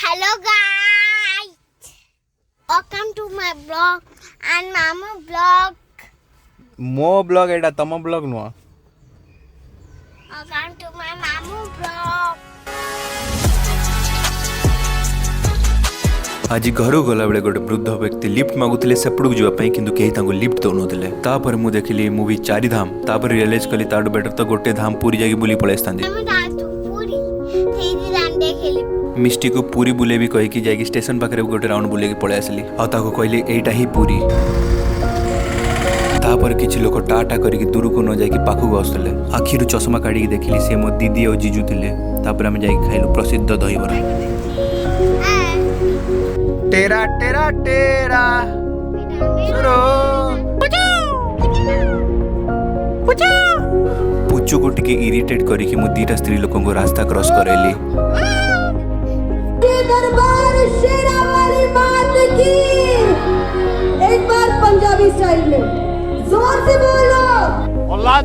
Hello guys, welcome to my blog and Mama blog. मो blog एटा तम blog नुआ Welcome to my Mama blog. आज घर गला बेले गोटे वृद्ध व्यक्ति लिफ्ट मागुले सेपड़क जावाई किंतु केही तांको लिफ्ट दौनथिले तापर मु देखिली मूवी चारि धाम तापर रियलाइज कली ताडू बेटर तो गोटे धाम पूरी जागी बुली पळेस्तांदी ଆମେ ଯାଉଛୁ ପୁରୀ ସେଇଠି ଦାଣ୍ଡେ ଖେଳିବୁ। मिस्टी को पूरी बुले भी कही कि जाके स्टेशन पाखरे गोटे राउंड बुले के पळे आसली आ ताको कहली एटा ही पूरी तापर किछि लोक टाटा करिक दूर को न जाकी पाखु आसले आखिरु चश्मा काढी देखिली से मो दीदी और जीजू थिले तापर हम जाई खाइलु प्रसिद्ध दहीबरा टेरा टेरा टेरा सुरो पुच्चू को टिके इरिटेट करिक मु दीटा स्त्री लोकन को रास्ता क्रॉस करेली दरबार शेरावाली मात की एक बार पंजाबी स्टाइल में जोर से बोलो अल्लाह